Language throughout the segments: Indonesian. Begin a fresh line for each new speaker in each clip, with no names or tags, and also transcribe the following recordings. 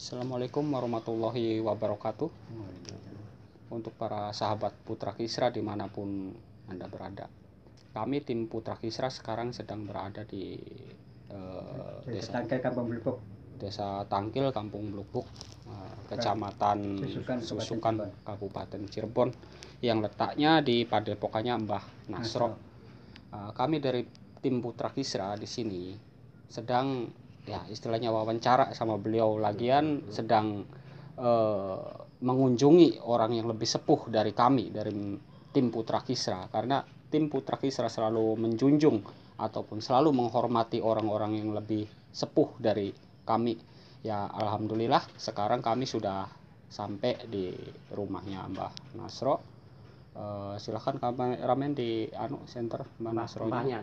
Assalamualaikum warahmatullahi wabarakatuh. Untuk para sahabat Putra Kisra dimanapun Anda berada, kami tim Putra Kisra sekarang sedang berada di Desa Tangkil, Kampung Blukbuk, Kecamatan Susukan, Kabupaten Cirebon, yang letaknya di Padepokannya Mbah Nasro. Kami dari tim Putra Kisra di sini sedang istilahnya wawancara sama beliau, lagian sedang mengunjungi orang yang lebih sepuh dari kami, dari tim Putra Kisra, karena tim Putra Kisra selalu menjunjung ataupun selalu menghormati orang-orang yang lebih sepuh dari kami. Ya, alhamdulillah sekarang kami sudah sampai di rumahnya Mbah Nasro. Silahkan kameramen di center Mbah Nasro.
Iya.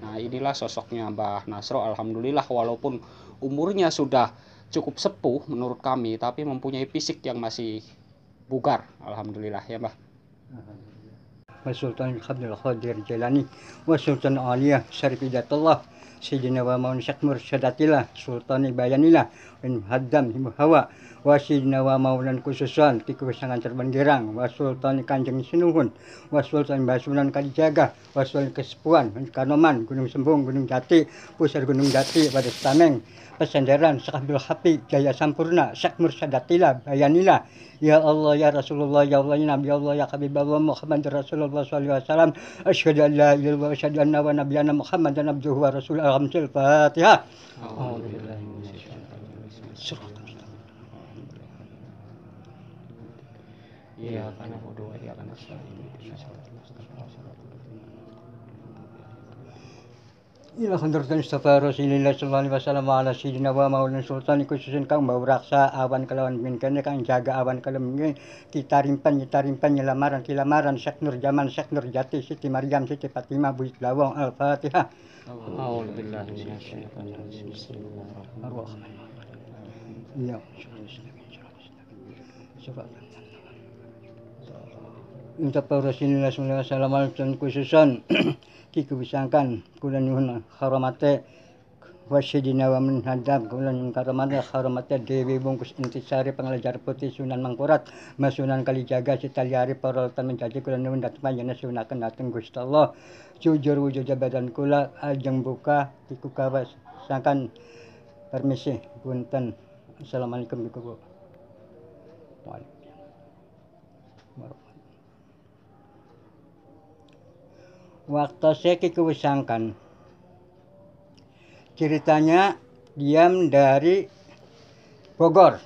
Nah, inilah sosoknya Mbah Nasro. Alhamdulillah walaupun umurnya sudah cukup sepuh menurut kami, tapi mempunyai fisik yang masih bugar. Alhamdulillah ya Mbah.
Sultan Abdul Qadir Jailani wa Sultan Aliyah Syarif Hidayatullah Sayyidina wa Maun Syekh Mursyadatillah Sultan Bayanillah bin Haddam Ibu Hawa wa Sayyidina wa Maulan Khususan Tiku Sangan Terbanggerang wa Sultan Kanjeng Sinuhun wa Sultan Basunan Kalijaga wa Sultan Kesepuan Kanoman Gunung Sembung Gunung Jati Pusar Gunung Jati pada Stameng Pesandaran Syekh Abdul Habib Jaya Sampurna Syekh Mursyadatillah Bayanillah. Ya Allah ya Rasulullah ya Allah ya Nabi Allah ya Habib Allah Muhammad Rasulullah sallallahu alaihi wasallam. Asyhadu an la ilaha illallah wa asyhadu anna wa nabiyyana Muhammadan abduhu wa rasuluhu. Al-Fatihah.
Iya, karena bodoh ya karena
Ila khandartan Mustafa Rasulullah sallallahu alaihi wasallam ala sayyidina wa maulana sultan khususin kang bau raksa awan kelawan minkene kang jaga awan kalem kitarimpan lamaran kilamaran Syekh Nur Jaman Syekh Nur Jati Siti Maryam Siti Fatimah Buyut Lawang. Al-Fatihah.
A'udzubillahi minasyaitonir rajim. Bismillahirrahmanirrahim.
Iya. Untuk Rasulullah sallallahu alaihi wasallam khususan Kiku bisangkan kula nyuhun kharamate wasyidina wa min hadab kula nyuhun kharamate Dewi Bungkus Intisari Pengelajar Putih Sunan Mangkurat Masunan Kalijaga Sitaliari Paralatan menjadi kula nyuhun datang panjenengan sunaken dateng Gusti Allah jujur wujud jabatan kula ajeng buka kiku kawas sangkan permisi punten. Assalamualaikum warahmatullahi wabarakatuh. Waktu saya kewisangkan ceritanya diam dari Bogor.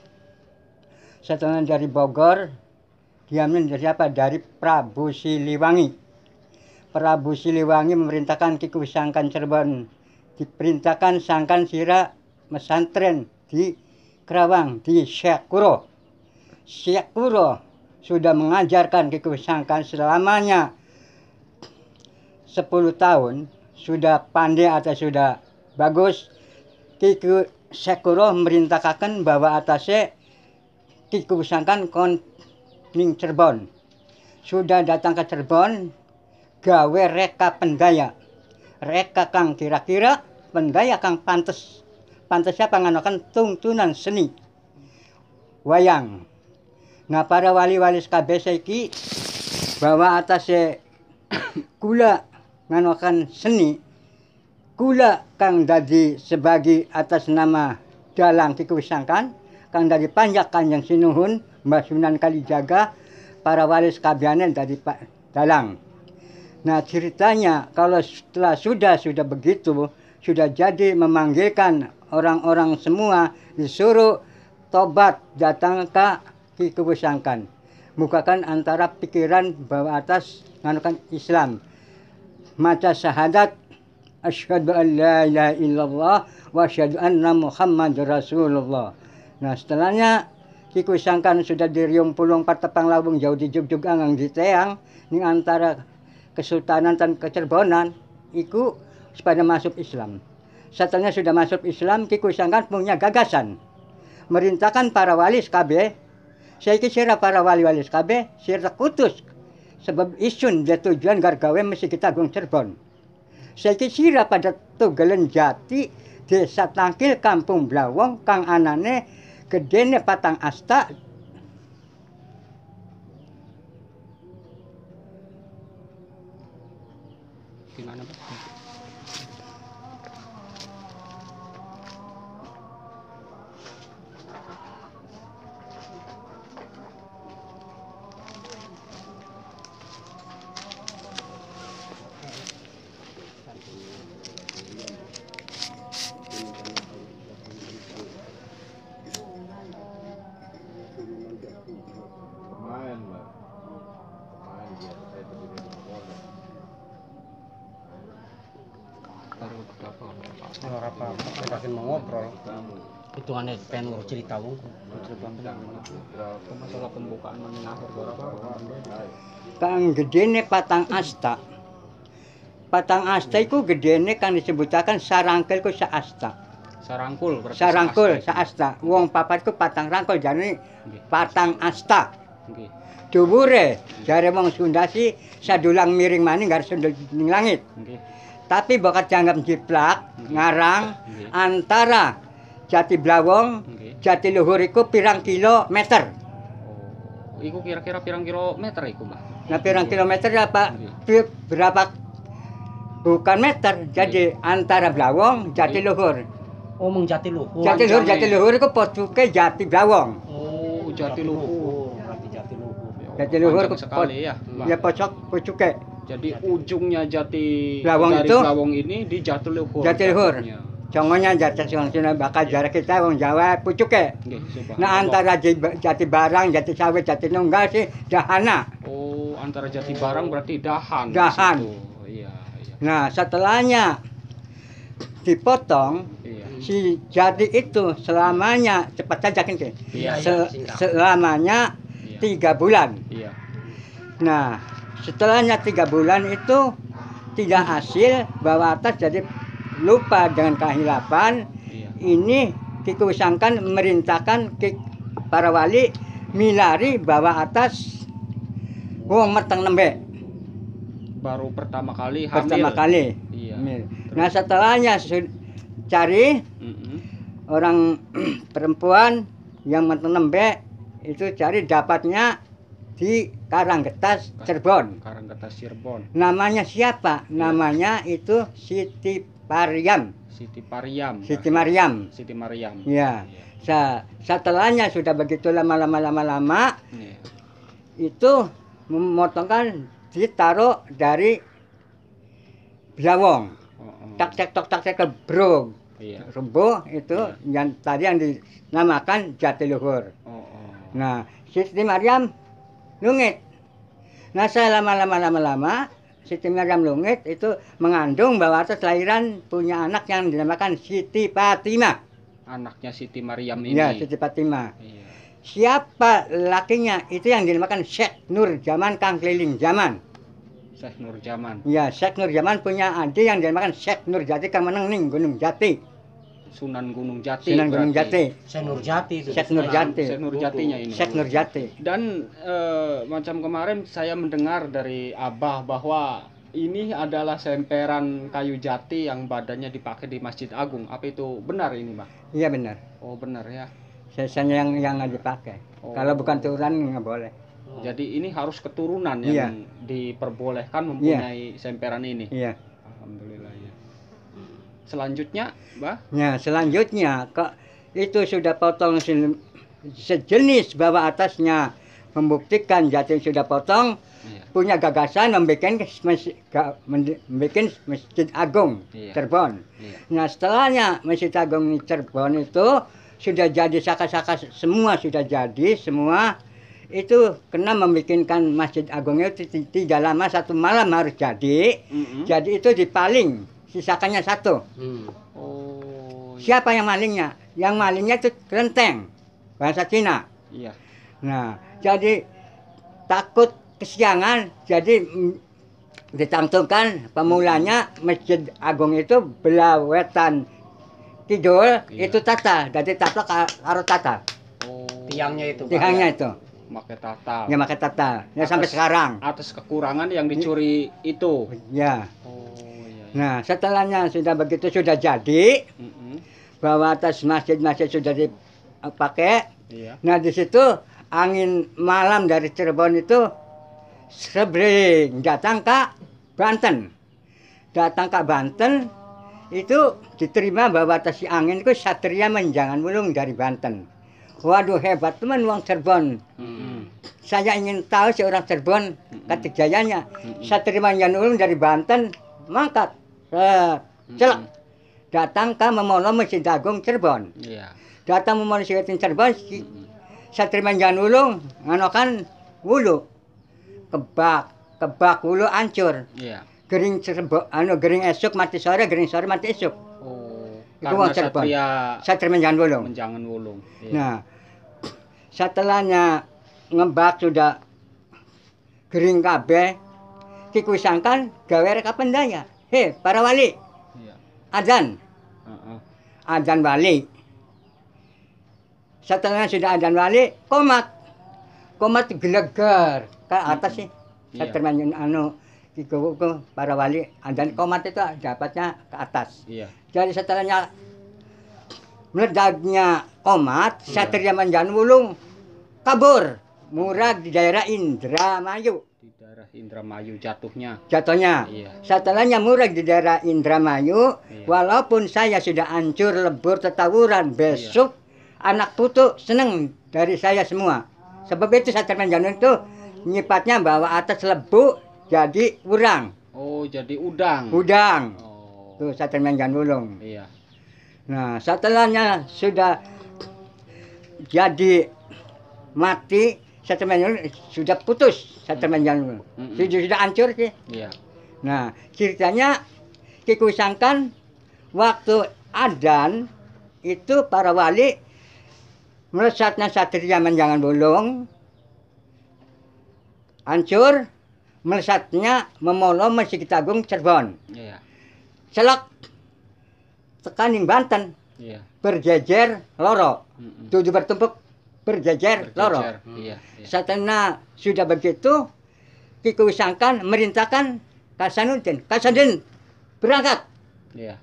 Setelah dari Bogor diamnya dari apa? Dari Prabu Siliwangi. Prabu Siliwangi memerintahkan kewisangkan Cirebon, diperintahkan sangkan sira mesantren di Kerawang di Syekh Kuro. Syekh Kuro sudah mengajarkan kewisangkan selamanya 10 tahun, sudah pandai atau sudah bagus. Kiku Sekuro merintahkan bahwa atasnya kiku sangkan ning Cirebon. Sudah datang ke Cirebon, gawe reka pendaya. Reka kang kira-kira, pendaya kang pantes. Pantes siapa nganokan tuntunan seni. Wayang. Nah para wali-wali kabeh saiki bahwa atasnya kula nganokan seni, kula kang dadi sebagai atas nama dalang kikuwisangkan, kang dadi panjak Kanjeng Sinuhun, Mbah Sunan Kalijaga, para wali sekabianen dadi dalang. Nah ceritanya kalau setelah sudah begitu, sudah jadi memanggilkan orang-orang semua disuruh tobat datang ke kikuwisangkan. Bukakan antara pikiran bahwa atas nganokan Islam. Maca syahadat asyhadu an la ilaha illallah wa asyhadu anna Muhammad Rasulullah. Nah setelahnya kiku sangkan sudah diriung pulung patepang lawung jauh di jugjug angang di teang ning antara Kesultanan dan Kecerbonan iku supaya masuk Islam. Setelahnya sudah masuk Islam kiku sangkan punya gagasan merintahkan para wali kabeh. Saya kira para wali-wali kabeh sira kutus sebab isun dia tujuan gargawe mesti kita Agung Cirebon. Saya kira pada Tugelen Jati Desa Tangkil Kampung Blawong kang anane gedene patang asta.
Gimana, Pak?
Pemain lah, pemain dia saya berdiri di bola.
Baru berapa?
Kalau apa makin mau ngobrol. Itu aneh pengen cerita wong.
Itu masalah pembukaan menengah berapa?
Kang gedene patang asta. Patang asta iku gedene kang disebutaken sarangkel ku saasta.
Sarangkul berarti.
Sarangkul saasta. Wong papat ku patang rangkul jane patang asta.
Nggih.
Dhuwure jare wong Sunda sih sadulang miring maning gar sundul ning langit.
Nggih.
Tapi bakat dianggap jiplak ngarang
Nggih.
antara Jati Blawong,
Nggih.
Jati Luhur iku pirang kilometer.
Oh, iku kira-kira pirang kilometer iku, Mbah?
Nah pirang kilometer apa? Berapa? Bukan meter. Jadi antara Blawong, Jati Luhur.
Oh, mung Jati Luhur.
Jati Luhur iku pojoke Jati Blawong.
Oh, Jati Luhur.
Berarti Jati Luhur.
Jati Luhur
Panjang sekali ya, Mbah.
Ya pojoke.
Jadi ujungnya Jati
Blawong
dari
itu-
Blawong ini di Jati Luhur.
Jati Luhur.
jatuhnya.
Congonya Jati Sunda bakal jarak kita wong Jawa pucuke.
Nggih, subhanallah.
Nah antara Jati Barang, Jati Sawit, Jati Nunggal sih dahana.
Oh, antara Jati Barang berarti Dahan. di
Dahan.
situ. Iya, iya.
Nah setelahnya dipotong
Iya.
si Jati itu selamanya cepat saja kan
Iya,
singkat.
selamanya
Iya.
3 bulan.
Iya.
Nah setelahnya 3 bulan itu tidak hasil bawah atas jadi lupa dengan kehilapan.
Iya.
Ini Kiku Sangkan merintahkan para wali milari bawah atas wong meteng nembe
Baru pertama kali hamil.
pertama kali.
Iya.
Nah setelahnya cari
Mm-mm.
orang perempuan yang meteng nembe itu cari dapatnya di Karanggetas Cirebon.
Karanggetas Cirebon.
Namanya siapa? Namanya itu Siti Pariam.
Siti Pariam.
Siti Mariam.
Siti Mariam.
Ya.
Iya.
Setelahnya sudah begitu lama
Iya.
itu memotongkan ditaruh dari Blawong.
Oh, oh.
Tak cek ke bro.
Iya.
Rembuh itu yang tadi yang dinamakan Jati Luhur.
Oh, oh.
Nah, Siti Mariam lungit. Nah, saya lama Siti Mariam lungit itu mengandung bahwa atas lahiran punya anak yang dinamakan Siti Fatimah.
Anaknya Siti Mariam ini.
Ya, Siti Fatimah.
Iya.
Siapa lakinya? Itu yang dinamakan Syekh Nur Jaman Kang Keliling Zaman.
Syekh Nur Jaman.
Ya, Syekh Nur Jaman punya adik yang dinamakan Syekh Nur Jati Kang Meneng ning Gunung Jati.
Sunan Gunung Jati.
Sunan Gunung
berarti.
Jati.
Saya Nur Jati itu.
Syekh Nur Jati.
Syekh Nur Jatinya ini.
Syekh Nur Jati.
Dan macam kemarin saya mendengar dari Abah bahwa ini adalah semperan kayu jati yang badannya dipakai di Masjid Agung. Apa itu benar ini, Mbak?
Iya benar.
Oh, benar ya.
Sesanya yang nggak dipakai.
Oh.
Kalau bukan turunan nggak boleh.
Jadi ini harus keturunan
Iya.
yang diperbolehkan mempunyai semperan ini.
Iya.
Alhamdulillah ya. Selanjutnya, Mbak?
Nah, selanjutnya kok itu sudah potong sejenis bawah atasnya membuktikan Jati sudah potong,
Iya.
punya gagasan membuat masjid agung
Iya.
Cirebon.
Iya.
Nah setelahnya masjid agung Cirebon itu sudah jadi saka-saka semua sudah jadi semua itu kena membikinkan masjid agungnya itu tidak lama 1 malam harus jadi.
Mm-mm.
Jadi itu dipaling sisakannya 1.
Oh.
Siapa yang malingnya? Yang malingnya itu kelenteng bahasa Cina.
Iya.
Nah, jadi takut kesiangan, jadi ditangtungkan pemulanya Masjid Agung itu belawetan kidul
Iya.
itu tata, jadi tata karo tata,
Oh.
Tiangnya itu. Pak.
tiangnya itu,
Pakai tata.
ya pakai tata, ya sampai
Atas-
sekarang,
Atas kekurangan yang dicuri itu.
ya.
Oh, iya.
Nah, setelahnya sudah begitu sudah jadi,
Mm-mm.
bahwa atas masjid-masjid sudah pakai.
Iya.
Nah di situ angin malam dari Cirebon itu sebring datang ke Banten. Datang ke Banten itu diterima bahwa atas si angin itu Satria Menjangan Wulung dari Banten. Waduh hebat teman wong Cirebon. Saya ingin tahu si orang Cirebon ketik jayanya. Satria Menjangan Wulung dari Banten mangkat. Celak. Datang ke Memolo Masjid Agung Cirebon.
Iya.
Datang Memolo Masjid Agung Cirebon. Satria Menjangan Wulung nganokan wulu. Kebak wulu hancur.
Iya.
Gering Cirebon, gering esuk mati sore, gering sore mati esuk.
Oh,
Itu
karena
wong Cirebon. Satria Menjangan Wulung.
Menjangan Wulung. Iya.
Nah, setelahnya ngebak sudah gering kabeh, dikusangkan gawe rekapan daya. Hei, para wali,
Iya.
adzan,
Heeh.
adzan wali. Setelahnya sudah adzan wali, komat gelegar ke atas sih.
Iya.
Satria Menjangan itu para wali adzan komat itu dapatnya ke atas.
Iya.
Jadi setelahnya meledaknya komat,
Iya.
Satria Menjangan Wulung kabur, murag di daerah Indramayu.
Di daerah Indramayu jatuhnya.
Jatuhnya.
Iya.
Setelahnya murag di daerah Indramayu,
Iya.
walaupun saya sudah hancur lebur tetawuran, besok anak putu seneng dari saya semua. Sebab itu Satria Menjangan itu nyifatnya bahwa atas lebu jadi urang,
Oh, jadi udang.
udang.
Oh.
Tuh Satria Menjangan Wulung.
Iya.
Nah, setelahnya sudah jadi mati, Satria Menjangan sudah putus Satria Menjangan Wulung. Sudah hancur sih.
Iya.
Nah, ceritanya dikusangkan waktu adzan itu para wali melesatnya Satria Menjangan Wulung hancur, melesatnya Memolo Masjid Agung Cirebon.
Iya.
Selak tekaning Banten
Iya.
berjejer loro.
Mm-mm.
Tujuh bertumpuk berjejer loro.
Berjejer. Iya. Iya.
Setelah sudah begitu, dikusangkan merintahkan Kasanuddin. Kasanuddin berangkat.
Iya.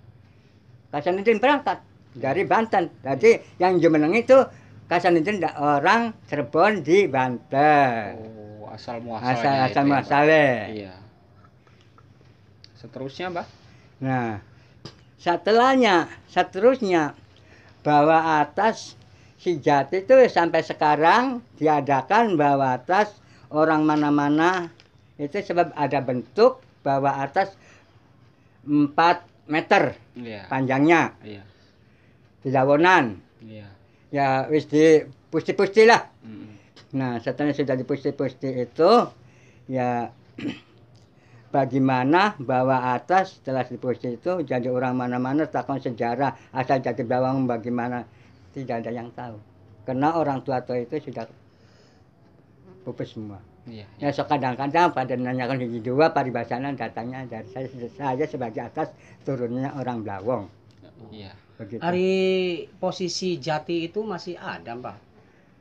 Kasanuddin berangkat dari Banten. Jadi yang jumeneng itu Kasanuddin orang Cirebon di Banten.
Oh, asal muasalnya
Asal
itu ya, Mbak.
muasalnya.
Iya. Seterusnya, Mbak?
Nah, seterusnya bahwa atas si Jati itu sampai sekarang diadakan bahwa atas orang mana-mana itu sebab ada bentuk bahwa atas 4 meter
Iya.
panjangnya
Iya.
di Dawonan.
Iya.
Ya wis di pusti-pusti lah.
Mm-mm.
Nah, setelah sudah di pusti-pusti itu ya bagaimana bahwa atas setelah di pusti itu jadi orang mana-mana takon sejarah asal Jati Blawang bagaimana tidak ada yang tahu. Karena orang tua-tua itu sudah pupus semua.
Iya.
Ya so kadang-kadang pada nanyakan di dua paribasanan datangnya dari saya sebagai atas turunnya orang Blawong.
Iya.
Begitu.
Hari posisi Jati itu masih ada, Pak.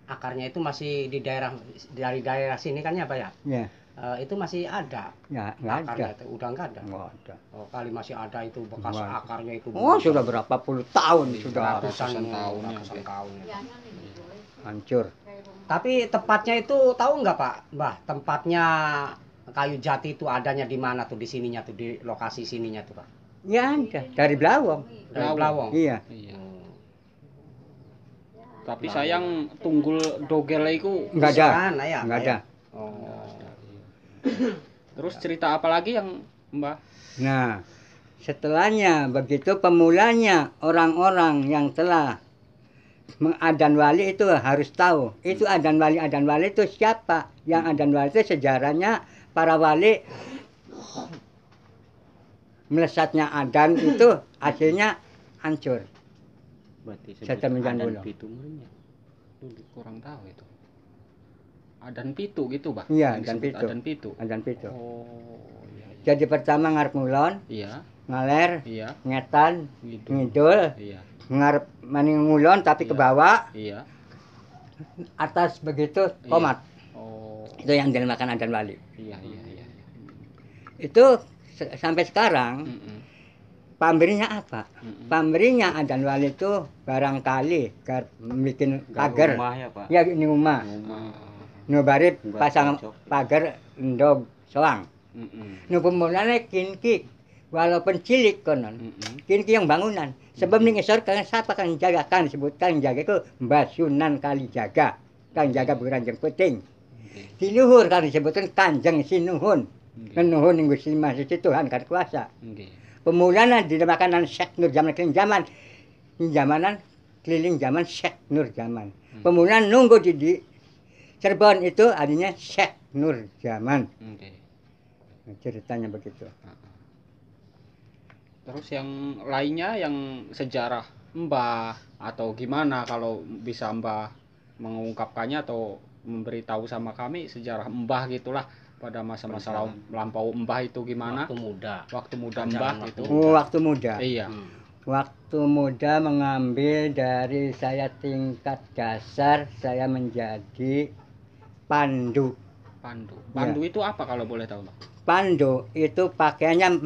Akarnya itu masih di dari daerah sini kan ya, Pak ya?
Ya,
Itu masih ada.
ya nggak ada.
Akarnya itu udah nggak ada.
Nggak ada.
Oh, kali masih ada itu bekas
Nggak ada.
akarnya itu.
Oh, sudah berapa puluh tahun sudah
Ratusan tahun ya.
ratusan tahun.
hancur.
Tapi tepatnya itu tahu nggak Pak, Mbah? Tempatnya kayu jati itu adanya di mana tuh, di sininya tuh, di lokasi sininya tuh Pak?
Ya ada dari Blawong.
Dari Blawong.
Iya.
Iya.
Oh.
Tapi sayang tunggul dogel itu
Nggak ada.
Sana ya,
Nggak
Pak,
ada.
ya? Oh.
Terus cerita apa lagi yang Mbak?
Nah, setelahnya begitu pemulanya orang-orang yang telah mengadan wali itu harus tahu. Itu adan wali itu siapa? Yang adan wali itu sejarahnya para wali melesatnya adan itu hasilnya hancur.
Berarti
Satria Menjangan Wulung.
Pitu namanya. Kurang tahu itu. Adan pitu gitu, Pak?
Iya,
Yang
adan
disebut
pitu.
Adan pitu.
Adan pitu.
Oh, iya.
Jadi pertama ngarep ngulon,
Iya,
ngaler,
iya,
ngetan,
gitu.
ngidul,
Iya,
ngarep maning ngulon tapi ke
Iya.
bawah,
iya.
atas begitu
Iya.
komat.
Oh,
Itu yang dinamakan adan wali.
iya, iya, iya.
Itu sampai sekarang
Mm-mm.
pamrihnya apa?
Mm-mm.
Pamrihnya Adan Wali itu barangkali bikin pagar.
Rumah ya Pak.
Ya ini rumah.
Rumah.
Nu bari
Buat
pasang
cocok.
pagar ndog soang.
Mm-mm.
Nu pemulane kinki walaupun cilik konon.
Mm-mm.
Kinki yang bangunan. Sebab ning isor kan siapa kan jaga kan disebutkan jaga itu Mbah Sunan Kalijaga. Kang jaga Buranjeng Puting.
Nggih.
Di luhur kan disebutkan Kanjeng Sinuhun.
Nggih.
Kan nuhun ning Gusti Masih Tuhan kan kuasa.
Nggih.
Pemulana di makanan Syekh Nur Zaman keliling zaman. Zamanan keliling zaman Syekh Nur Zaman. Pemulana nunggu di Cirebon itu adanya Syekh Nur Zaman.
Nggih.
Ceritanya begitu.
Terus yang lainnya yang sejarah Mbah atau gimana kalau bisa Mbah mengungkapkannya atau memberitahu sama kami sejarah Mbah gitulah pada masa-masa lampau Mbah itu gimana?
Waktu muda.
Waktu muda
Perjalanan
Mbah
waktu
itu.
muda.
Oh, waktu muda.
Iya.
Waktu muda mengambil dari saya tingkat dasar saya menjadi pandu.
Pandu. Pandu itu apa kalau boleh tahu, Mbak?
Pandu itu pakaiannya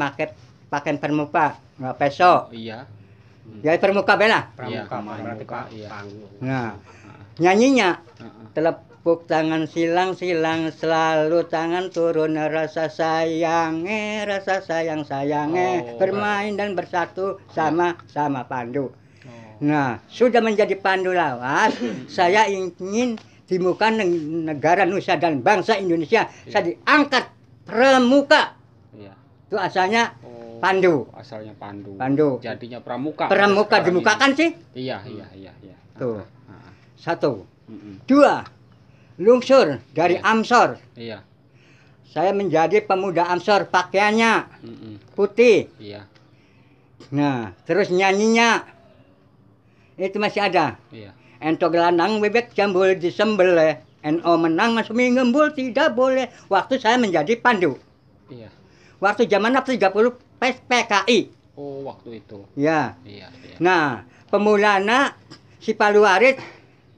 pakaian permuka, nggak peso.
Iya.
Ya permuka bela.
Iya,
Pramuka berarti
pramuka,
Pak.
iya.
Panggung.
Nah, nyanyinya
Heeh.
telepuk tangan silang-silang selalu tangan turun rasa sayange
Oh,
bermain dan bersatu sama-sama pandu.
Oh.
Nah, sudah menjadi pandu lawas, saya ingin di muka negara Nusa dan bangsa Indonesia saya diangkat pramuka.
Iya.
Itu asalnya
Oh,
pandu.
asalnya pandu.
Pandu.
Jadinya pramuka.
Pramuka
Sekarang
dimukakan sih.
ini. Iya, iya.
Tuh.
Heeh.
Satu.
Mm-mm.
Dua. Lungsur dari
Iya.
Amsor.
Iya.
Saya menjadi pemuda Amsor, pakaiannya
Mm-mm.
putih.
Iya.
Nah, terus nyanyinya itu masih ada.
Iya.
Ento gelandang bebek jambul disembelih. NO menang masuk ngembul tidak boleh. Waktu saya menjadi pandu.
Iya.
Waktu zaman 30 PKI.
Oh, waktu itu.
Ya.
Iya, iya.
Nah, pemulana si Paluarit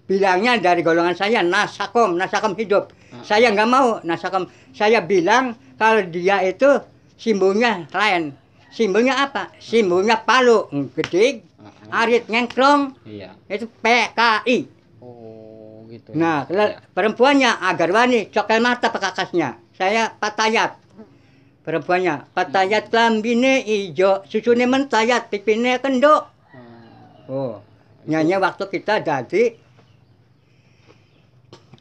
bilangnya dari golongan saya Nasakom hidup. Saya nggak mau Nasakom. Saya bilang kalau dia itu simbolnya lain. Simbolnya apa? Simbolnya palu gede, arit ngengkrong,
Iya.
itu PKI.
Oh, gitu.
Nah,
ya.
perempuannya Agarwani, cokel mata pekakasnya. Saya Patayat. Perempuannya Patayat klambine ijo, susune mentayat, pipine kendok. Oh, nyanyi waktu kita jadi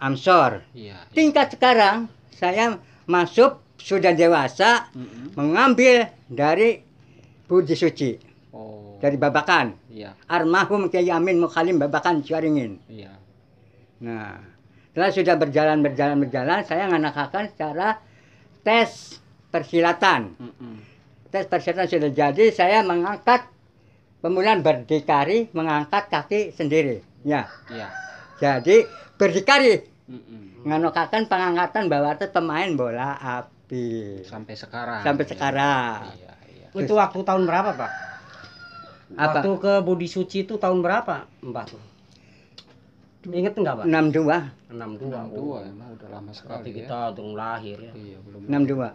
Amsor.
Iya.
Tingkat sekarang saya masuk sudah dewasa
Mm-mm.
mengambil dari Budi Suci,
Oh.
dari Babakan.
Iya,
Almarhum Kiai Amin Mukhalim Babakan Ciaringin.
iya.
Nah, setelah sudah berjalan, saya nganakakan secara tes persilatan.
Mm-mm.
Tes persilatan sudah jadi, saya mengangkat pemulaan berdikari, mengangkat kaki sendiri. Ya,
Iya.
jadi berdikari.
Mm-mm.
Nganokakan pengangkatan bahwa itu pemain bola api.
Sampai sekarang.
Sampai sekarang.
Iya, iya.
Itu waktu tahun berapa, Pak?
Apa?
Waktu ke Budi Suci itu tahun berapa, Mbak tuh? Ingat enggak, Pak?
62.
62.
62 emang udah lama
Berarti
sekali
kita belum lahir ya.
Iya, belum.
62.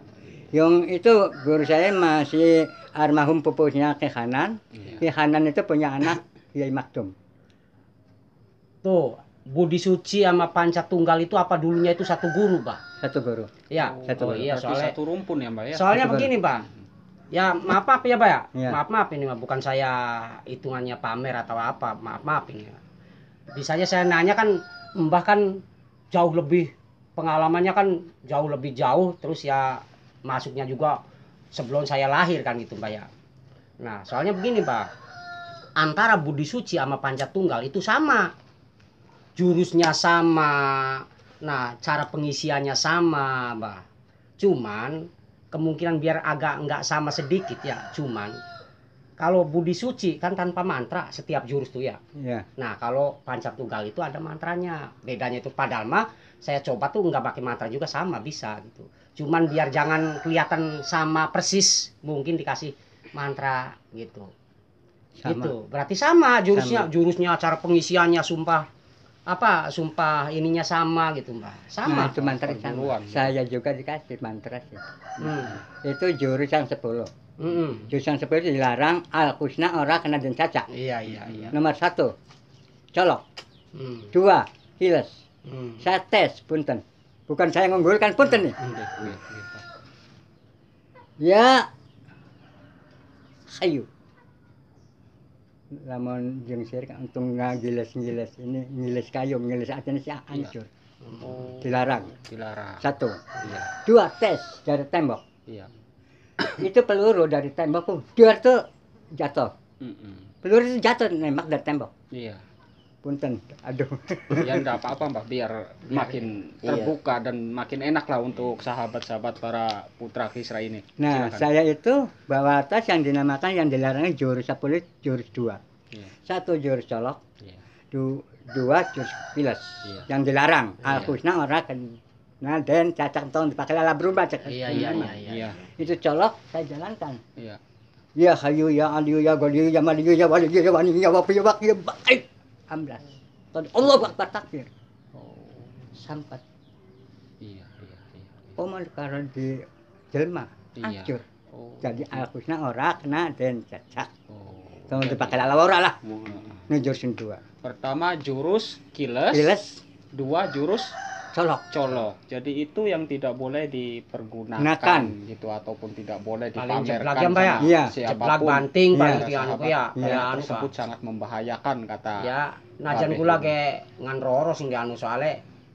Yang itu guru saya masih almarhum pupusnya Ki Hanan.
Iya.
Ki Hanan itu punya anak Kiai Maktum.
Tuh, Budi Suci sama Pancatunggal itu apa dulunya itu satu guru, Pak?
Satu guru.
Ya.
Satu
Oh
guru.
iya,
Berarti
soalnya
satu rumpun ya, Mbak ya?
soalnya
Satu
begini, Pak. Ya, maaf ya, Pak ya.
Iya.
Maaf ini mah bukan saya hitungannya pamer atau apa. Maaf ini. Bisanya saya nanya kan Mbah kan jauh lebih pengalamannya kan jauh lebih jauh, terus ya masuknya juga sebelum saya lahir kan gitu, Mbak ya. Nah, soalnya begini, Pak. Antara Budi Suci sama Pancatunggal itu sama. Jurusnya sama. Nah, cara pengisiannya sama, Mbak. Cuman kemungkinan biar agak enggak sama sedikit ya. Cuman kalau Budi Suci kan tanpa mantra setiap jurus tuh ya.
Iya.
Nah, kalau Pancatunggal itu ada mantranya. Bedanya itu padahal mah saya coba tuh nggak pakai mantra juga sama bisa gitu. Cuman biar jangan kelihatan sama persis, mungkin dikasih mantra gitu.
Sama.
Gitu. Berarti sama jurusnya, cara pengisiannya sumpah ininya sama gitu, Mbak.
Nah,
Sama.
itu mantra sama.
perguruan.
Saya juga dikasih mantra sih.
Hmm.
Itu jurus yang 10. Jurusan 10 itu dilarang, al-husna ora kena dan cacat.
Iya.
Nomor 1, colok.
Hmm.
2, hiles.
Hmm.
Saya tes, punten. Bukan saya ngunggulkan, punten nih. Ya, ayo. Lamun jeung sir untung ngiles-ngiles ini, ngiles kayu, ngiles atene sih hancur.
Oh,
Dilarang.
dilarang.
1.
Iya.
2, tes dari tembok.
Iya.
Itu peluru dari tembok, biar tuh jatuh.
Mm-mm.
Peluru itu jatuh nembak dari tembok.
Iya.
Punten, aduh.
Ya enggak apa-apa Mbak, biar makin terbuka dan makin enak lah untuk sahabat-sahabat para putra Kisra ini.
Nah,
Silakan.
saya itu bawa tas yang dinamakan yang dilarangnya jurus 10, jurus 2.
Iya.
1 jurus colok,
Iya.
2 jurus piles.
Iya.
Yang dilarang.
Iya.
Al-husna ora kena dan cacak tong dipakai lala berubah cek.
Iya.
Itu colok saya jalankan.
Iya.
Ya hayu ya aliyu ya goliyu ya maliyu ya waliyu ya waniyu ya wapiyu ya baik. Amblas. Allah Akbar takbir.
Oh.
Sampai
Iya.
omong karo di jelma
Iya.
hancur.
Oh.
Jadi al-husna ora kena dan cacak.
Oh.
Tong
Jadi-
dipakai lala ora lah.
Mm-mm.
Ini jurus 2.
Pertama jurus kiles,
Piles
2 jurus
colok.
colok. Jadi itu yang tidak boleh dipergunakan
Gunakan.
gitu ataupun tidak boleh
Paling
dipamerkan
jeblak ya, Mbak ya?
Iya.
Jeblak
siapapun.
banting
Iya.
paling
Kata
anu
sahabat,
ya.
Iya.
Ya anu
tersebut
Pak.
sangat membahayakan kata.
Ya, najan
Babe.
kula ge ngan roro sing anu soalnya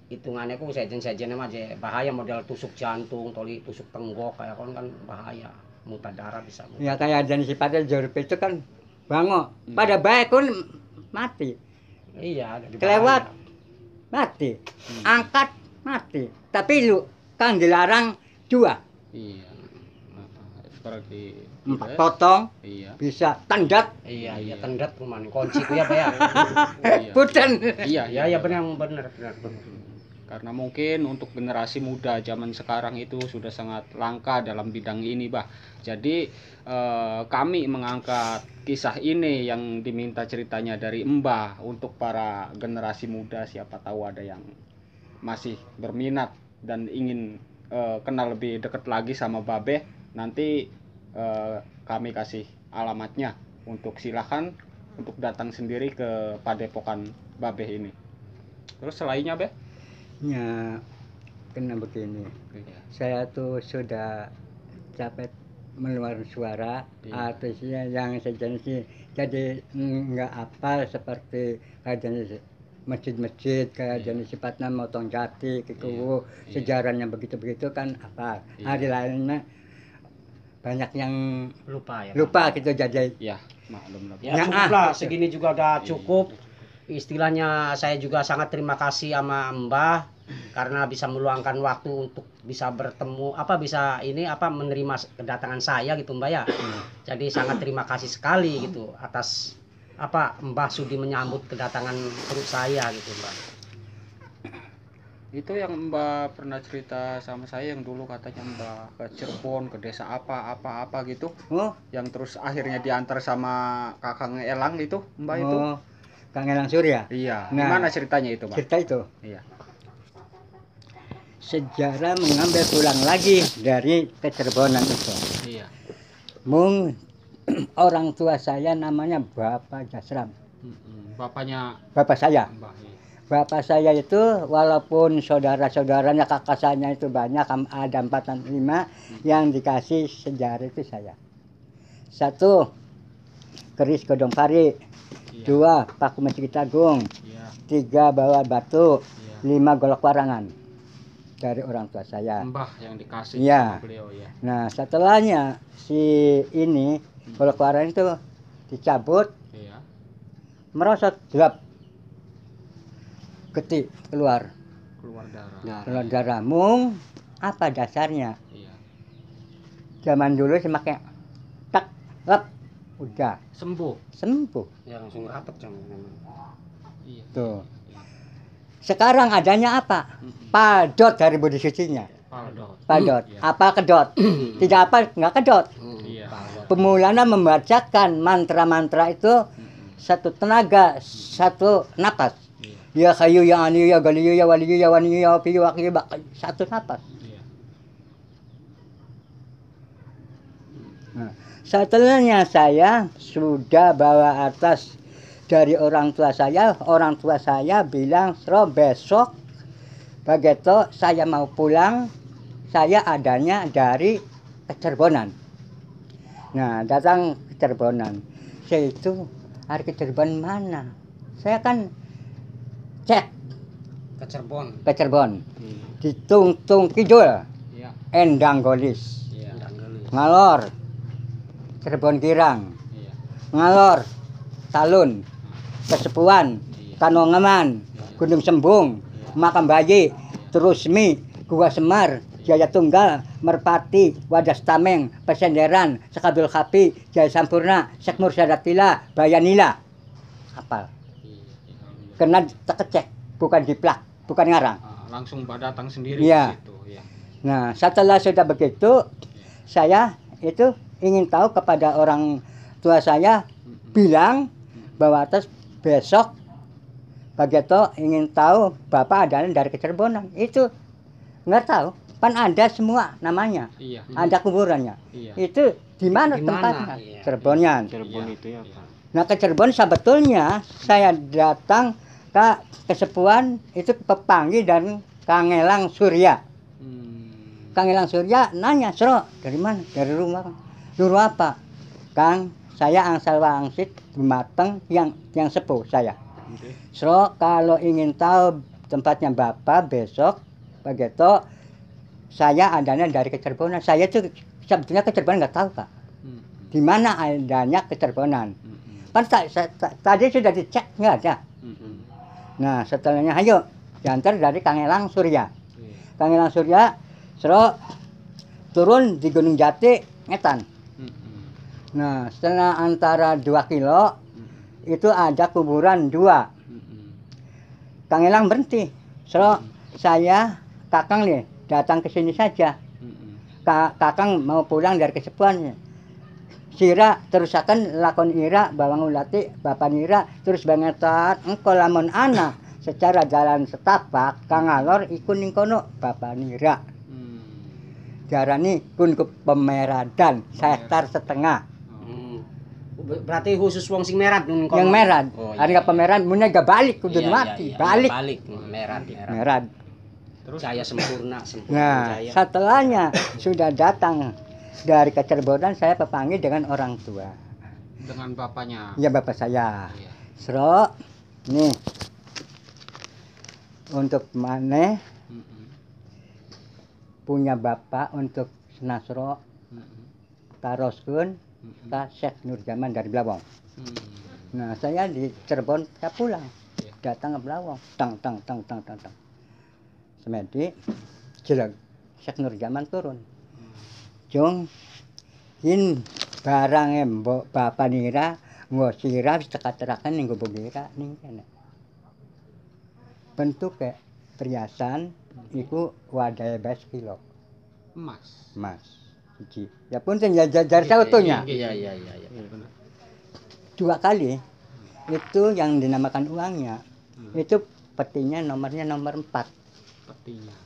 hitungannya ku sejen-sejennya mah je bahaya model tusuk jantung, toli tusuk tenggok kayak kan bahaya. Muntah darah bisa.
Ya kayak jenis sifatnya jorip itu kan bangok. Pada baik pun mati.
Iya, jadi
Kelewat.
bahaya.
Mati. Angkat mati. Tapi lu kan dilarang 2.
Iya. Seperti
4 potong
Iya.
bisa tandat.
Iya,
Iya.
tendat kuman kunci ku ya, Pak ya.
Iya.
Punten.
Iya,
Ya benar.
Karena mungkin untuk generasi muda zaman sekarang itu sudah sangat langka dalam bidang ini, Bah. Jadi kami mengangkat kisah ini yang diminta ceritanya dari Mbah untuk para generasi muda, siapa tahu ada yang masih berminat dan ingin kenal lebih dekat lagi sama Babe. Nanti kami kasih alamatnya untuk silakan untuk datang sendiri ke Padepokan Babe ini. Terus selainnya, Be?
Ya kena begini.
Iya.
Saya tuh sudah capek mengeluarkan suara
Iya.
artinya yang sejenis jadi nggak apal seperti kayak jenis masjid-masjid kayak
Iya.
jenis sifatnya motong jati
Iya.
gitu sejarahnya begitu-begitu kan apa
Iya.
hari lainnya banyak yang
Lupa ya.
lupa gitu jadi
Ya, maklum lah.
Ya
Ya,
cukup lah,
gitu.
segini juga udah cukup. Istilahnya saya juga sangat terima kasih sama Mbah karena bisa meluangkan waktu untuk bisa bertemu bisa menerima kedatangan saya gitu Mbah ya. Jadi sangat terima kasih sekali gitu atas Mbah sudi menyambut kedatangan perut saya gitu Mbah.
Itu yang Mbak pernah cerita sama saya yang dulu katanya Mbak ke Cirebon, ke desa apa gitu,
oh
yang terus akhirnya diantar sama Kakang Elang itu, Mbak itu.
oh Kang Elang Surya
Iya.
Nah.
Gimana ceritanya itu, Mbak?
cerita itu
Iya.
sejarah mengambil pulang lagi dari kecerbonan itu.
Iya.
Mung orang tua saya namanya Bapak Jasram.
Bapaknya
Bapak saya.
Mbak. Iya.
Bapak saya itu walaupun saudara-saudaranya kakak saya itu banyak ada 4 dan 5 yang dikasih sejarah itu saya. 1 keris godong pari,
Iya.
2 paku mencekik tagung,
Iya.
3 bawa batu,
Iya.
5 golok warangan dari orang tua saya.
Mbah yang dikasih
Iya.
sama beliau ya.
Nah setelahnya si ini golok warangan itu dicabut
Iya.
merosot gelap ketik keluar darah mung apa dasarnya
Iya.
zaman dulu semakin tak lep udah
Sembuh.
sembuh
Ya langsung rapet jam.
Iya.
tuh sekarang adanya apa padot dari budi sucinya
Paldo.
padot
Iya.
apa kedot tidak apa nggak kedot
Iya.
pemulana membacakan mantra-mantra itu satu tenaga satu napas
Iya.
ya kayu ya aniyu ya galiyu ya waliyu ya waniyu ya wapiyu wakiyu satu napas.
Iya.
Nah, setelahnya saya sudah bawa atas dari orang tua saya bilang, "Sro, besok begitu saya mau pulang, saya adanya dari Kecerbonan." Nah, datang ke Cirebon. Saya itu hari ke Cirebon mana? Saya kan cek
Ke Cirebon.
ke Cirebon. Di Tung Kidul,
Iya.
Endang Golis,
Iya.
ngalor Cirebon Girang,
Iya.
ngalor Talun, Kesepuan,
Iya.
Kanongaman, Gunung Sembung, Makam Bayi, Terusmi, Gua Semar, Jaya Tunggal, Merpati, Wadas Tameng, Pesenderan, Sekabul Kapi, Jaya Sampurna, Sekmur Sadatila, Bayanila. Hafal.
Iya.
Kena tekecek, bukan diplak, bukan ngarang.
Langsung datang sendiri
Iya.
ke situ. Iya.
Nah, setelah sudah begitu, saya itu ingin tahu kepada orang tua saya, bilang bahwa atas besok begitu ingin tahu Bapak adalah dari Kecerbonan. Itu nggak tahu, kan ada semua namanya,
Iya.
ada kuburannya.
Iya.
Itu di mana
Di mana?
tempatnya?
Iya.
Cirebonian.
Cirebon
Iya.
itu ya Pak.
Nah, ke Cirebon sebetulnya saya datang ke Kesepuan itu ke Pepanggi dan Kangelang Surya. Kangelang Surya nanya, "Sro, dari mana?" "Dari rumah." "Nyuruh apa?" "Kang, saya angsal wangsit Dumateng yang sepuh saya.
Oke.
Sro, kalau ingin tahu tempatnya Bapak besok begitu saya adanya dari Kecerbonan." Saya tuh sebetulnya Kecerbonan nggak tahu, Pak. Di mana adanya Kecerbonan. Kan tadi sudah dicek nggak ada. Nah, setelahnya ayo diantar dari Kangelang Surya. Kangelang Surya, Sro turun di Gunung Jati, Ngetan. Nah, setelah antara 2 kilo itu ada kuburan 2. Kangelang berhenti. "Sro, saya Kakang nih datang ke sini saja. Kakang mau pulang dari Kesepuan. Sira terusakan lakon ira bawang ulati bapak nira terus bangetan engko lamun ana secara jalan setapak kangalor ikun ning kono bapak nira." Diarani kun ke Pemeradan, hektar setengah.
Berarti khusus wong sing merat nun kono.
Yang merad,
Oh,
hari
iya,
ke Pemeradan mun gak balik kudu mati, balik.
Balik merat.
Merad.
Terus
Jaya sempurna
Nah,
jaya.
setelahnya sudah datang dari Kecerbonan, saya pepanggil dengan orang tua.
dengan bapaknya.
Ya bapak saya.
Iya.
Sro, nih untuk maneh punya bapak untuk Nasro Taroskeun ka Syekh Nurjaman dari Blawong. Nah, saya di Cirebon saya pulang. Datang ke Blawong. Tang. Semedi jelag Syekh Nurjaman turun. Jong yin barang mbok bapak nira nggo sira wis tekateraken ning gubuk nira ning kene. Bentuke perhiasan iku wadahe bes kilo. Emas. Siji. Ya punten ya jar sautunya.
Iya.
2 kali itu yang dinamakan uangnya. Itu petinya nomornya nomor 4.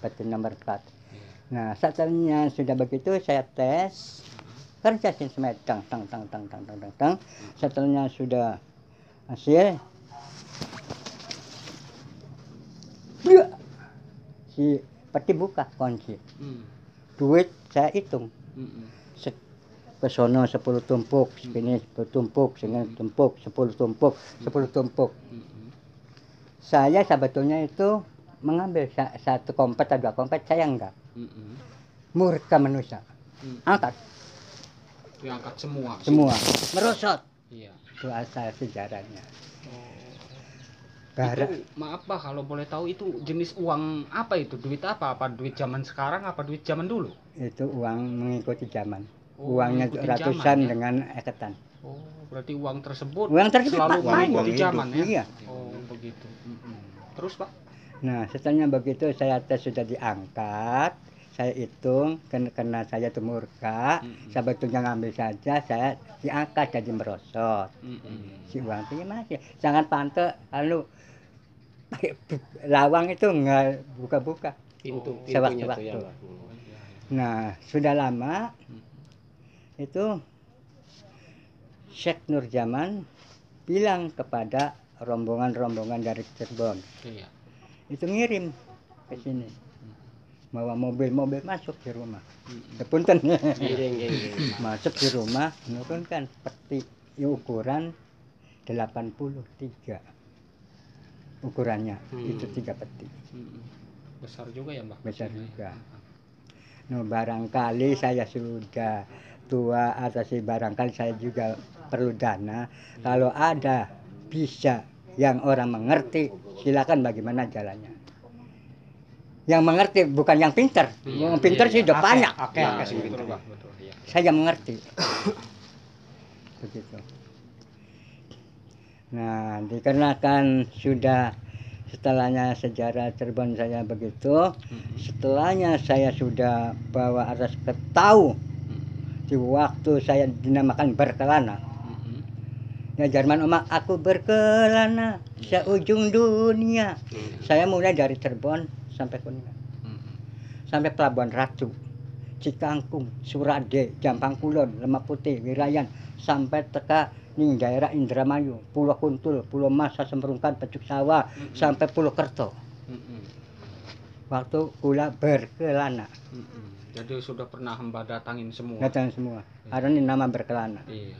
Peti nomor 4. Nah, setelahnya sudah begitu saya tes kerja sih tang. Setelahnya sudah hasil si peti buka kunci. Duit saya hitung. Ke sono 10 tumpuk, sini 10 tumpuk, sini tumpuk, 10 tumpuk, 10 tumpuk. Saya sebetulnya itu mengambil 1 kompet atau 2 kompet, saya enggak. Murka manusia. Angkat
Diangkat semua.
merosot.
Iya.
Itu asal sejarahnya.
Itu, maaf Pak, kalau boleh tahu itu jenis uang apa itu? Duit apa? Apa duit zaman sekarang apa duit zaman dulu?
Itu uang mengikuti zaman.
Oh,
Uangnya
mengikuti
ratusan
zaman, ya?
dengan eketan.
Oh, berarti uang tersebut
Pak,
selalu mengikuti
hidup.
zaman ya?
Iya.
Oh, begitu. Terus Pak?
Nah, setelahnya begitu saya tes sudah diangkat, saya hitung karena saya itu murka, sebetulnya ngambil saja saya diangkat jadi merosot. Si uang itu masih jangan pantai lalu lawang itu nggak buka-buka.
Pintunya
Sewaktu-waktu.
tuh ya, Pak.
Nah, sudah lama itu Syekh Nurjaman bilang kepada rombongan-rombongan dari Cirebon,
Iya.
itu ngirim ke sini, bawa mobil-mobil masuk di rumah.
Mm-mm.
Sepunten
Nggih.
masuk di rumah, menurunkan peti ukuran 83 ukurannya, itu 3 peti.
Mm-mm. Besar juga ya Mbak?
Besar
Iya.
juga. Nah, barangkali saya sudah tua atau sih barangkali saya juga perlu dana. Kalau ada bisa yang orang mengerti, silakan bagaimana jalannya. Yang mengerti bukan yang pintar.
Iya,
Yang pintar sih udah banyak.
Oke,
Iya,
sing
betul
pinter.
Mbak, betul. Iya.
Saya mengerti. Begitu. Nah, dikarenakan sudah setelahnya sejarah Cirebon saya begitu,
Mm-mm.
setelahnya saya sudah bawa atas tahu
Mm-mm.
di waktu saya dinamakan berkelana.
Mm-mm.
Ya Jerman Oma, aku berkelana seujung dunia. Saya mulai dari Cirebon sampai Kuningan,
Mm-mm.
sampai Pelabuhan Ratu, Cikangkung, Surade, Jampang Kulon, Lemak Putih, Wirayan, sampai teka ning daerah Indramayu, Pulau Kuntul, Pulau Mas, Semprungkan, Pecuk Sawah, sampai Pulau Kerto.
Mm-mm.
Waktu kula berkelana,
Mm-mm. Jadi sudah pernah Mbak datangin semua.
datang semua. Ada ini nama berkelana.
Iya.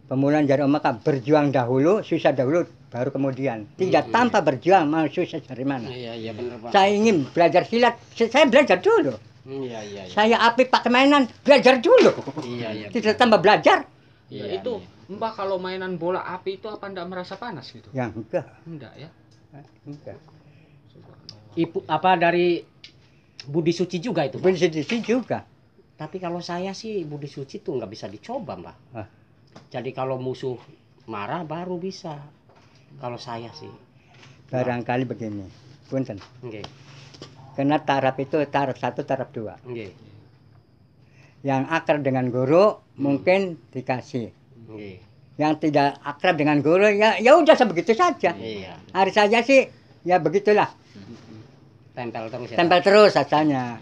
Pemulaan dari Omaka berjuang dahulu, susah dahulu, baru kemudian. Tidak tanpa berjuang mau susah dari mana.
Iya benar Pak.
Saya ingin belajar silat, saya belajar dulu.
Iya.
Saya api pakai mainan, belajar dulu.
Iya.
Tidak tambah belajar.
Iya,
Iya,
itu Mbak kalau mainan bola api itu apa enggak merasa panas gitu?
Ya enggak,
Enggak ya.
enggak.
Subhanallah.
Ibu apa dari Budi Suci juga itu, Pak?
Budi Suci juga.
Tapi kalau saya sih Budi Suci tuh nggak bisa dicoba, Mbak.
Ah.
Jadi kalau musuh marah baru bisa. Kalau saya sih.
Barangkali begini, punten.
Nggih.
Karena taraf itu taraf 1, taraf 2.
Nggih.
Yang akrab dengan guru mungkin dikasih.
Nggih.
Yang tidak akrab dengan guru ya udah sebegitu saja.
Iya.
Hari saja sih ya begitulah.
Tempel terus ya.
Tempel terus asalnya.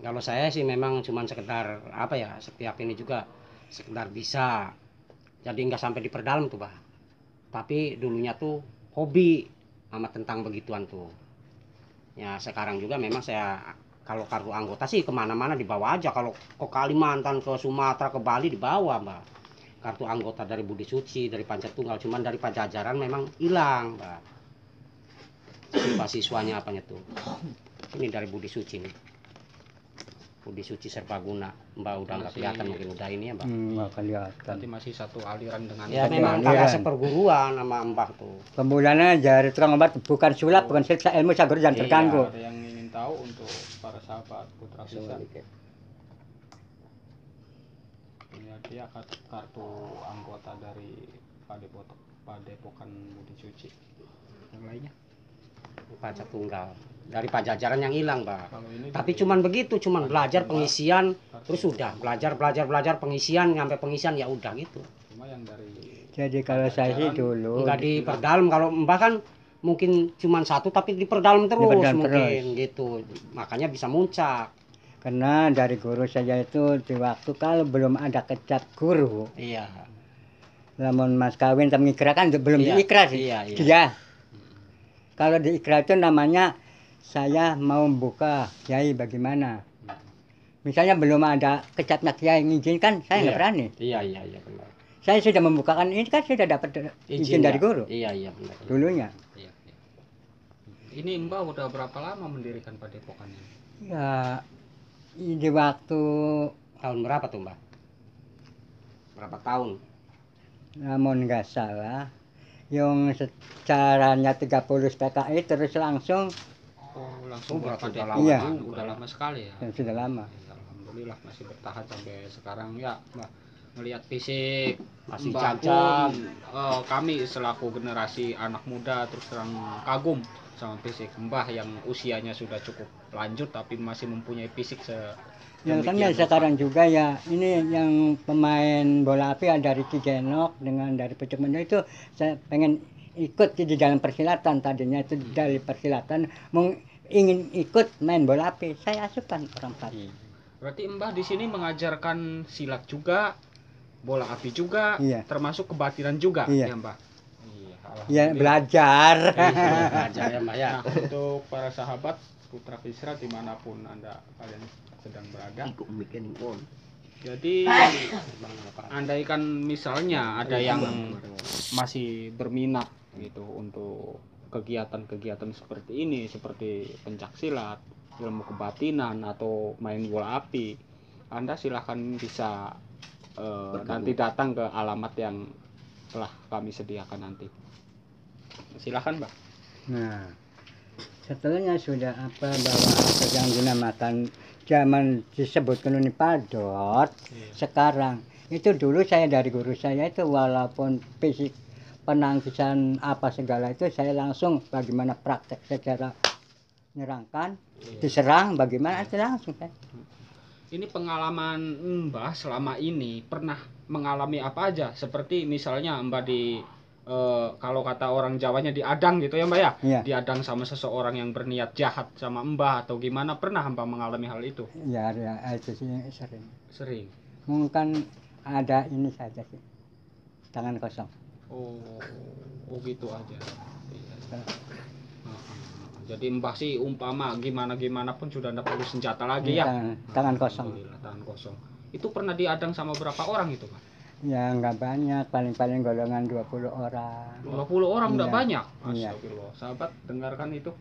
Kalau saya sih memang cuman sekedar apa ya, setiap ini juga sekedar bisa. Jadi nggak sampai diperdalam tuh, Pak. Tapi dulunya tuh hobi sama tentang begituan tuh. Ya sekarang juga memang saya kalau kartu anggota sih kemana-mana dibawa aja. Kalau ke Kalimantan, ke Sumatera, ke Bali dibawa, Mbak. Kartu anggota dari Budi Suci, dari Pancatunggal. Cuman dari Pajajaran memang hilang, Mbak. Siswa-siswanya apanya tuh. Ini dari Budi Suci nih. Budi Suci Serbaguna. Mbak udah nggak kelihatan mungkin udah ini ya, Mbak.
Nggak kelihatan.
Berarti masih satu aliran dengan
Ya
Satu
memang
aliran.
kakak seperguruan sama Mbak tuh.
Pembulannya dari tukang obat bukan sulap, bukan siksa ilmu sagur dan
Iya.
terganggu.
ada yang ingin tahu untuk para sahabat Putra Kisah. Ya, dia kartu anggota dari Padepokan Budi Suci. Yang lainnya?
Pancatunggal. Dari Pajajaran yang hilang, Mbak.
Kalau ini
Tapi
dari-
cuman begitu, cuman belajar pengisian, terus udah belajar pengisian, nyampe pengisian ya udah gitu.
cuma yang dari
Jadi kalau saya sih dulu
Enggak diperdalam. Kalau Mbak kan mungkin cuman satu tapi diperdalam terus
Diperdalam
mungkin gitu. Makanya bisa muncak.
karena dari guru saya itu di waktu kalau belum ada kecap guru,
Iya.
namun mas kawin sama ikrar kan belum
Iya,
diikrar sih.
iya, iya.
Dia. Kalau diikrar itu namanya saya mau buka kiai bagaimana. Misalnya belum ada kecapnya kiai mengizinkan, saya nggak
Iya.
berani.
Iya benar.
Saya sudah membukakan ini kan sudah dapat izin dari
ya?
guru
Iya benar.
dulunya.
Iya, iya. Ini Mbak udah berapa lama mendirikan Padepokan ini?
Ya di waktu
Tahun berapa tuh, Mbak? Berapa tahun?
namun nggak salah yang secaranya 30 PKI terus langsung
Oh, langsung
Oh, berarti udah
berpadepokan.
lama
Iya,
juga.
udah lama sekali ya.
yang sudah lama.
Ya, alhamdulillah masih bertahan sampai sekarang ya, Mbak. Melihat fisik
Masih
Mbak
cacat.
pun, kami selaku generasi anak muda terus terang kagum sama fisik Mbah yang usianya sudah cukup lanjut tapi masih mempunyai fisik
Yang kan ya
demikian
sekarang juga ya ini yang pemain bola api ada Ricky Genok dengan dari Pucuk Mendo itu saya pengen ikut di dalam persilatan tadinya itu dari persilatan ingin ikut main bola api saya asupan orang Pati.
Berarti Mbah di sini mengajarkan silat juga, bola api juga,
Iya.
termasuk kebatinan juga,
Iya.
ya Mbah. Iya,
Ya
alhamdulillah.
belajar.
Iya.
Belajar ya Mbak ya.
Nah, untuk para sahabat Putra Kisra dimanapun kalian sedang berada, jadi andaikan misalnya ada yang masih berminat gitu untuk kegiatan-kegiatan seperti ini, seperti pencak silat, ilmu kebatinan atau main bola api, Anda silahkan bisa nanti datang ke alamat yang telah kami sediakan nanti. Silahkan Mbak.
Nah, setelahnya sudah apa bahwa apa yang dinamakan zaman disebutkan ini padot. Sekarang itu dulu saya dari guru saya itu walaupun fisik penangkisan apa segala itu saya langsung bagaimana praktek secara menyerangkan, diserang bagaimana itu langsung kan.
Ini pengalaman Mbah selama ini pernah mengalami apa aja? Seperti misalnya Mbah kalau kata orang Jawanya diadang gitu ya Mbak ya?
Iya.
Diadang sama seseorang yang berniat jahat sama Mbah atau gimana, pernah Mbah mengalami hal itu?
Ya, itu sih sering.
Sering.
Mungkin ada ini saja sih. Tangan kosong.
Oh gitu aja. Iya. Jadi Mbah sih umpama gimana pun sudah tidak perlu senjata lagi ya.
Tangan kosong.
Alhamdulillah, tangan kosong. Itu pernah diadang sama berapa orang itu Pak?
Ya nggak banyak, paling-paling golongan 20 orang.
20 orang
Iya.
udah banyak.
Iya.
Astagfirullah. Sahabat dengarkan itu,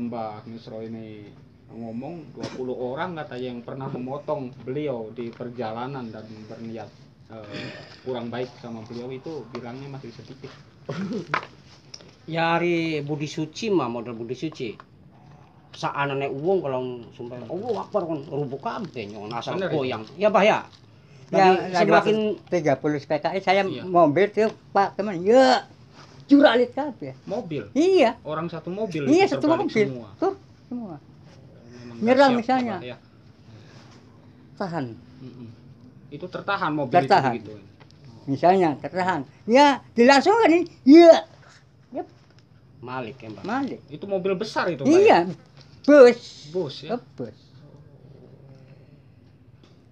Mbah Misro ini ngomong 20 orang katanya yang pernah memotong beliau di perjalanan dan berniat kurang baik sama beliau, itu bilangnya masih sedikit.
Ya hari Budi Suci mah model Budi Suci. Saanane uang kalau sumpah Allah Akbar kan rubuh kabeh nyon asal
Bener,
goyang. Ya Bah ya.
Ya,
Jadi semakin
30 PKI saya
Iya.
mobil tuh Pak teman, ya juralit kabeh.
Mobil.
Iya,
Orang satu mobil
iya
itu
satu
terbalik
mobil.
semua.
Tuh, semua.
Memang
Nyerang
dahsyat,
misalnya.
Mbah, ya.
Tahan.
Mm-mm. Itu tertahan mobil
Tertahan.
itu gitu.
Misalnya tertahan. Ya, dilangsungkan ini. Iya,
Malik ya Mbak.
Malik.
Itu mobil besar itu Mbak, ya?
Iya, bus.
Bus ya.
Bus.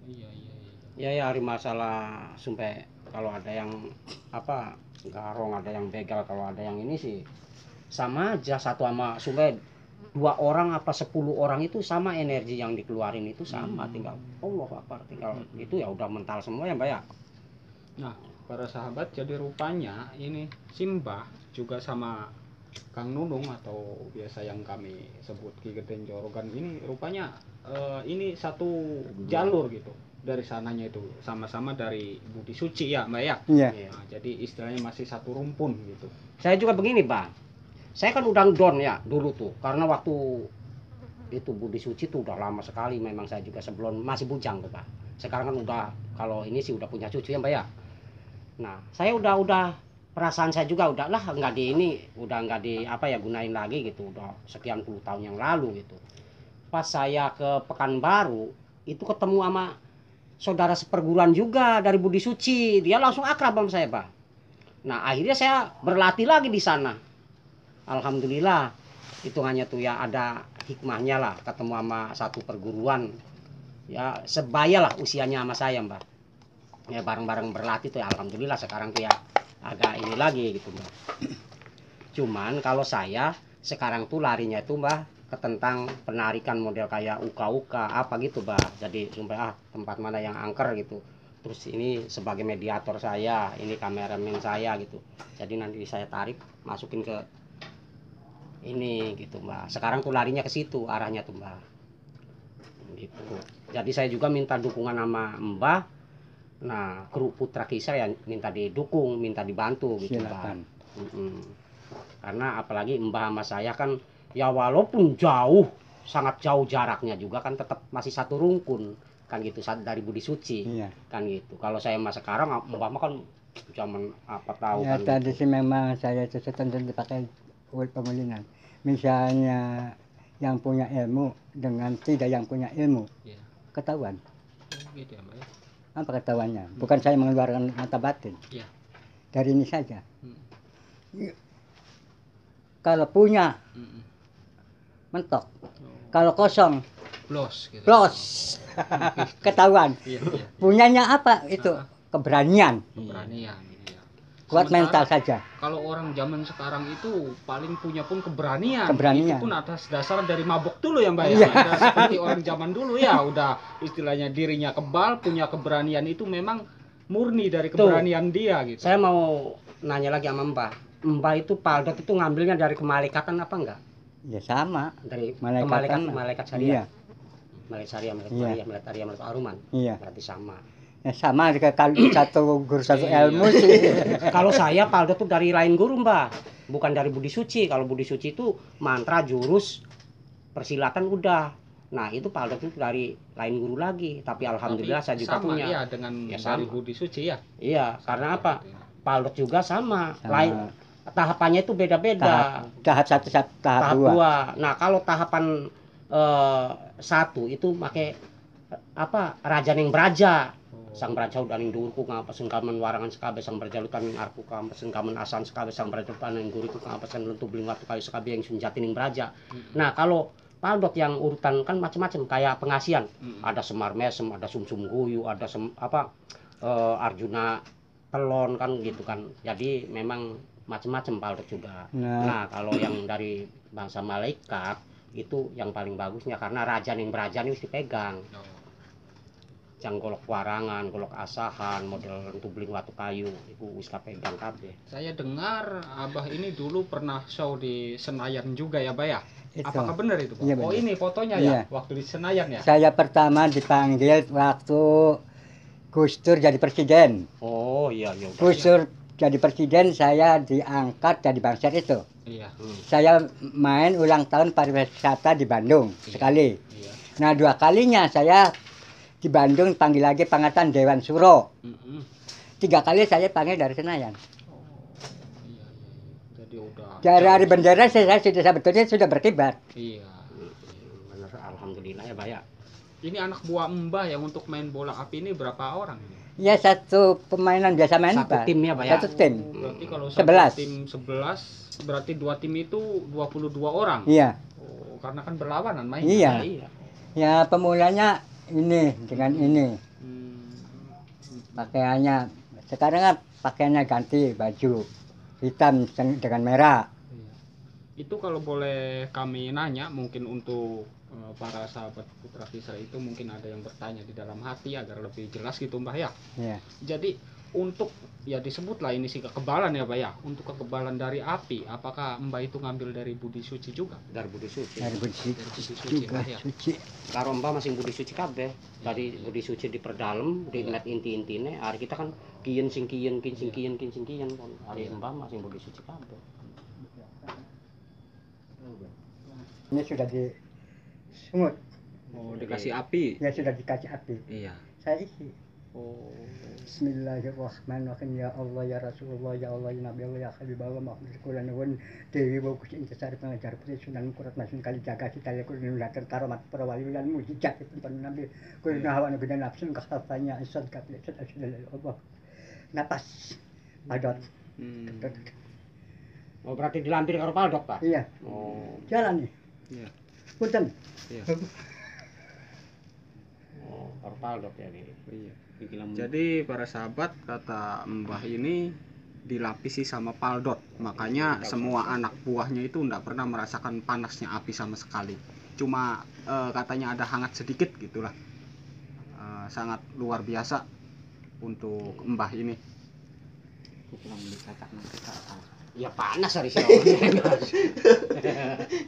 Iya.
Ya ya hari masalah sampai kalau ada yang apa garong, ada yang begal, kalau ada yang ini sih sama aja, satu sama sampai 2 orang apa 10 orang itu sama, energi yang dikeluarin itu sama, tinggal Allah Akbar, tinggal itu ya udah mental semua ya Mbak ya.
Nah, para sahabat, jadi rupanya ini Simbah juga sama Kang Nunung atau biasa yang kami sebut Ki Geden Jorogan ini rupanya ini satu jalur gitu. Dari sananya itu sama-sama dari Budi Suci ya Mbak ya.
Iya.
Nah, jadi istilahnya masih satu rumpun gitu.
Saya juga begini Bang, saya kan udah down ya dulu tuh, karena waktu itu Budi Suci tuh udah lama sekali, memang saya juga sebelum masih bujang tuh Pak. Sekarang kan udah, kalau ini sih udah punya cucu ya Mbak ya. Nah saya udah perasaan saya juga udahlah nggak di apa ya gunain lagi gitu, udah sekian puluh tahun yang lalu gitu. Pas saya ke Pekanbaru itu ketemu sama saudara seperguruan juga dari Budi Suci, dia langsung akrab sama saya Pak. Nah akhirnya saya berlatih lagi di sana. Alhamdulillah hitungannya tuh ya ada hikmahnya lah, ketemu sama satu perguruan ya sebaya lah usianya sama saya Mbak. Ya bareng-bareng berlatih tuh ya, alhamdulillah sekarang tuh ya agak ini lagi gitu Mbak. Cuman kalau saya sekarang tuh larinya itu Mbak ke tentang penarikan model kayak uka-uka apa gitu Mbak. Jadi sumpah tempat mana yang angker gitu. Terus ini sebagai mediator saya, ini kameramen saya gitu. Jadi nanti saya tarik masukin ke ini gitu Mbak. Sekarang tuh larinya ke situ arahnya tuh Mbak. Gitu. Jadi saya juga minta dukungan sama Mbah. Nah, kru Putra Kisra ya minta didukung, minta dibantu gitu
Silakan.
Mbak. Karena apalagi Mbah sama saya kan ya walaupun jauh, sangat jauh jaraknya juga kan tetap masih satu rungkun kan gitu, dari Budi Suci.
Iya.
Kan gitu. Kalau saya mah sekarang Mbah mah kan zaman apa tahu
Ya
kan.
tadi sih memang saya itu tertentu dipakai pemulihan. Misalnya yang punya ilmu dengan tidak yang punya ilmu,
Iya.
ketahuan.
Gitu ya Mbak ya.
Apa ketahuannya? Bukan saya mengeluarkan mata batin.
Iya.
Dari ini saja.
Hmm.
Kalau punya
Mm-mm.
mentok,
Oh.
kalau kosong
Blos gitu.
Blos. Ketahuan.
Iya, iya.
Punyanya apa itu? Keberanian.
Keberanian. Iya.
Kuat mental
Sementara
saja.
kalau orang zaman sekarang itu paling punya pun keberanian.
Keberanian.
Itu pun atas dasar dari mabok dulu ya Mbak ya.
Iya.
Udah seperti orang zaman dulu ya, udah istilahnya dirinya kebal, punya keberanian itu memang murni dari keberanian dia gitu.
Saya mau nanya lagi sama Mbah. Mbah itu Paldot itu ngambilnya dari kemalaikatan apa enggak?
Ya sama.
Dari
Malaikatan.
malaikat
Iya.
syariah. Malaikat syariah, malaikat
Iya.
Maria, malaikat Arya, malaikat Aruman.
Iya.
Berarti sama.
Ya sama kalau satu guru satu
Iya.
ilmu sih.
Kalau saya Paldot tuh dari lain guru, Mbah. Bukan dari Budi Suci. Kalau Budi Suci itu mantra, jurus, persilatan udah. Nah, itu Paldot itu dari lain guru lagi. Tapi alhamdulillah saya juga
sama,
punya.
ya dengan
Ya,
dari
sama.
Budi Suci ya.
Iya, karena apa? Paldot juga sama.
Sama.
Lain tahapannya itu beda-beda.
Tahap satu, tahap
Tahap
dua.
2. Nah, kalau tahapan 1 itu make apa? Raja ning braja. Sang braja udah ning dhuwurku ngapesen kamen warangan sekabe sang braja lutan ning arku kampesen kamen asan sekabe sang braja lutan ning guriku ngapesen lentu bling watu kayu sekabe yang sunjati ning braja. Nah, kalau Paldot yang urutan kan macam-macam kayak pengasian. Ada Semar Mesem, ada Sumsum Guyu, ada Arjuna Telon kan gitu kan. Jadi memang macam-macam Paldot juga. Nah, kalau yang dari bangsa malaikat itu yang paling bagusnya karena raja ning braja ini mesti pegang. Jang golok warangan, golok asahan, model tubling watu kayu, itu wis pegang kabeh.
Saya dengar Abah ini dulu pernah show di Senayan juga ya, Bah ya?
Itu.
Apakah benar itu, Pak?
Iya,
Oh,
benar.
ini fotonya
Iya.
ya, waktu di Senayan ya?
Saya pertama dipanggil waktu Gus Dur jadi presiden.
Oh iya iya.
Gus Dur jadi presiden, saya diangkat jadi bangsat itu.
Iya.
Saya main ulang tahun pariwisata di Bandung sekali.
Iya.
Nah, 2 kalinya saya di Bandung panggil lagi pangatan Dewan Suro. 3 kali saya panggil dari Senayan.
Iya. Jadi udah.
Dari hari bendera saya sudah sebetulnya sudah berkibar.
Iya.
Bener, alhamdulillah ya, Pak ya.
Ini anak buah Mbah yang untuk main bola api ini berapa orang ini?
Ya satu permainan biasa main
Satu
Pak.
tim ya, Pak ya?
Satu tim.
Berarti kalau
11.
satu tim 11, berarti 2 tim itu 22 orang.
Iya.
Oh, karena kan berlawanan main.
Iya.
Iya.
Ya pemulanya ini dengan ini pakaiannya. Sekarang kan pakaiannya ganti baju hitam dengan merah.
Iya. Itu kalau boleh kami nanya, mungkin untuk para sahabat Putra Kisra itu mungkin ada yang bertanya di dalam hati agar lebih jelas gitu Mbah ya.
Iya.
Jadi untuk ya disebutlah ini sih kekebalan ya Mbah ya. Untuk kekebalan dari api, apakah Mbah itu ngambil dari Budi Suci juga?
Dari Budi Suci.
Dari Budi
Dari Budi Suci
juga
Mbah ya.
suci.
Karo Mbah masing Budi Suci kabeh. Dari Budi Suci diperdalam, di net inti-intine, hari kita kan kiyen sing kiyen kan. Hari Mbah masing Budi Suci kabeh.
Ini sudah di sungut.
Oh, dikasih api.
Ya sudah dikasih api.
Iya.
Saya isi.
Oh.
Bismillahirrahmanirrahim. Ya Allah ya Rasulullah ya Allah ya Nabi Allah ya Habibullah Muhammad Quran won dewi bagus intisari pengajar putri sunan kurat masun kali jaga kita ya kudu latar karomat para wali lan mujizat itu pun nabi kudu hawa nabi dan nafsun kafatanya isad kapil isad Allah. Napas. Padot.
Oh, berarti dilampir karo Paldot, Pak?
Iya.
Oh.
Jalan nih.
Iya.
Punten.
Iya.
Oh, karo Paldot ya ini.
Iya.
Dikilam.
Jadi para sahabat, kata Mbah ini dilapisi sama Paldot, makanya semua anak buahnya itu tidak pernah merasakan panasnya api sama sekali. Cuma katanya ada hangat sedikit gitulah. Sangat luar biasa untuk Mbah ini.
Ya panas hari sih.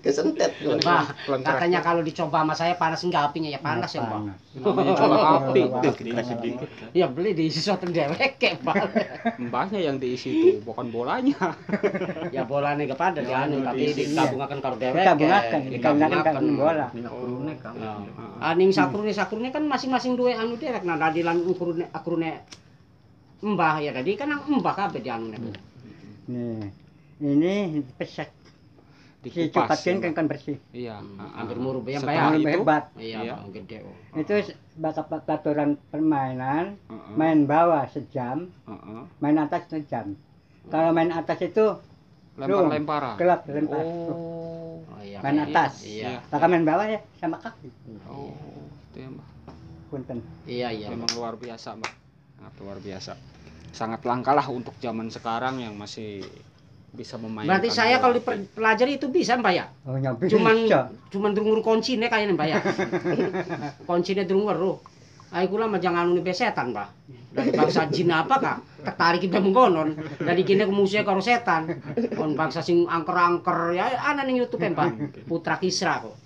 Kesentet gua.
Mbah, katanya kalau dicoba sama saya panas enggak apinya ya panas ya, Mbah.
Namanya coba api.
Dikasih dikit kan.
Ya beli di sesuatu dewek kek, Pak.
Mbahnya yang diisi itu bukan bolanya.
Ya bolane kepada
Ya,
dianu tapi
diisi.
digabungaken karo dewek.
Dikabungaken, dikabungaken bola.
Minyak kurune kan.
Aning sakrune kan masing-masing duwe anu dewek. Nah, dadilan akrune Mbah ya tadi kan Mbah kabeh dianune.
Nih. Ini pesek.
Dikupas.
Dicupatkan kan bersih.
Iya.
Hampir murub ya, Pak
Setelah
ya.
itu,
Hebat.
Iya,
Iya.
Pak, gede. Oh.
Itu bakal aturan permainan, main bawah sejam, main atas sejam. Kalau main atas itu
Lempar-lemparan.
Kelap lempar.
Oh.
Oh iya.
Ban atas.
Iya.
Rekaman bawah ya sama kaki.
Oh, itu ya, Mbak.
Punten.
Iya, iya.
Memang luar biasa, Mbak. Sangat luar biasa. Sangat langka lah untuk zaman sekarang yang masih bisa memainkan.
Berarti saya
bola
kalau
api.
dipelajari itu bisa, Mbak ya?
Oh, nyampe
Cuman drungur kuncinya kayaknya, Mbak ya. Kuncinya drungur loh. Ayo kula mah jangan anu setan, Mbak. Dari bangsa jin apa kak? Tertarik kita mengkonon. Dari kini ke musuhnya karo setan. Kon bangsa sing angker-angker ya ana ning YouTube ya, Mbak. Putra Kisra kok.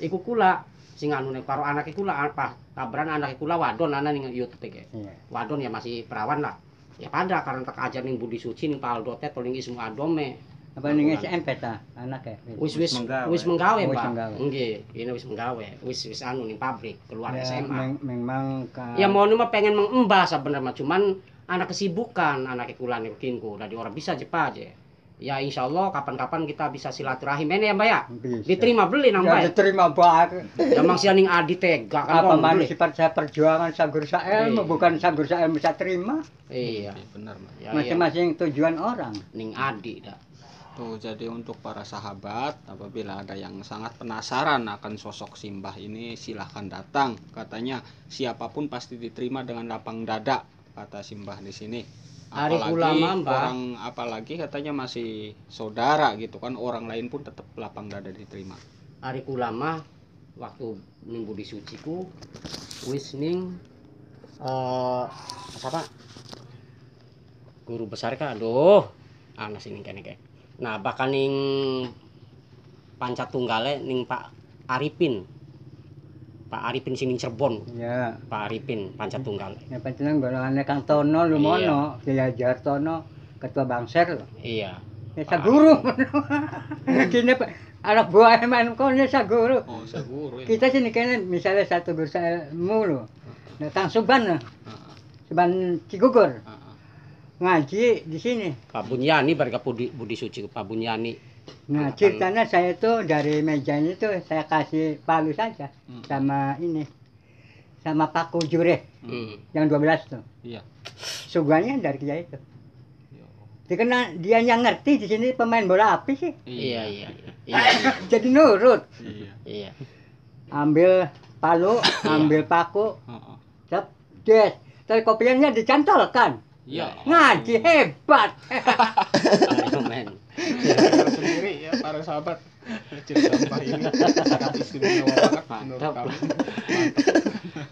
Iku kula sing anu karo anake kula apa? Tabran anake kula wadon ana ning YouTube iki.
Iya.
Wadon ya masih perawan lah. Ya pada karena tak ajar ning Budi Suci ning Paldotet ning Ismu Adome.
Apa ning SMP ta anak ya?
Wis menggawe,
Oh, wis
Pak.
menggawe.
Nggih, ini wis menggawe. Wis anu ning pabrik keluar
Ya,
SMA.
memang
Ya mau mah pengen mengembah sebenarnya cuman anak kesibukan anak kekulan kinku dari orang bisa jepa aja. Ya insya Allah kapan-kapan kita bisa silaturahim ini ya Mbak ya.
bisa.
Diterima beli nang
Ya
Mbak.
diterima banget.
Ya mang ning adi tega kan
Apa
dong,
mana
beli.
sifat saya perjuangan sagur ilmu,
Iya.
bukan sagur ilmu bisa terima.
Iya.
Iya, benar, Mbak.
Ya, iya.
Masing-masing tujuan orang.
Ning adi dah.
Tuh, jadi untuk para sahabat, apabila ada yang sangat penasaran akan sosok Simbah ini, silahkan datang. Katanya siapapun pasti diterima dengan lapang dada, kata Simbah di sini.
Hari
Apalagi
ulama, Mbak.
orang, apalagi katanya masih saudara gitu kan, orang lain pun tetap lapang dada diterima.
Hari ulama waktu ning Budi Suciku wis ning apa? Guru besar kan aduh. Ana sini kene kayak. Nah, bahkan ning Pancatunggale ning Pak Arifin. Pak Arifin sini Cirebon.
Ya.
Pak Arifin Pancatunggale.
Ya panjenengan golongannya Kang Tono Lumono, Kiai Jartono, Ketua Bangser.
Iya.
Ya sa guru. Kini anak buah main kon ya sa guru.
Oh, saya guru ya.
Kita sini kan misalnya satu guru ilmu loh. Nah, Kang Suban lah. Suban Cigugur. Ngaji di sini.
Pak Bunyani barga Budi Suci Pak Bunyani.
Nah, ceritanya saya tuh dari meja ini tuh saya kasih palu saja sama ini. Sama paku jure yang 12 tuh.
Iya.
Suganya dari Kiai itu. Dikenal dia yang ngerti di sini pemain bola api sih.
Iya.
Jadi nurut.
Iya.
Iya.
Ambil palu, ambil paku,
Heeh.
cep, des. Terus kopiannya dicantolkan.
Iya.
Ngaji hebat.
Ayo men.
Dengar sendiri ya para sahabat, cerita Mbah ini sangat istimewa banget menurut
Mantap.
kami.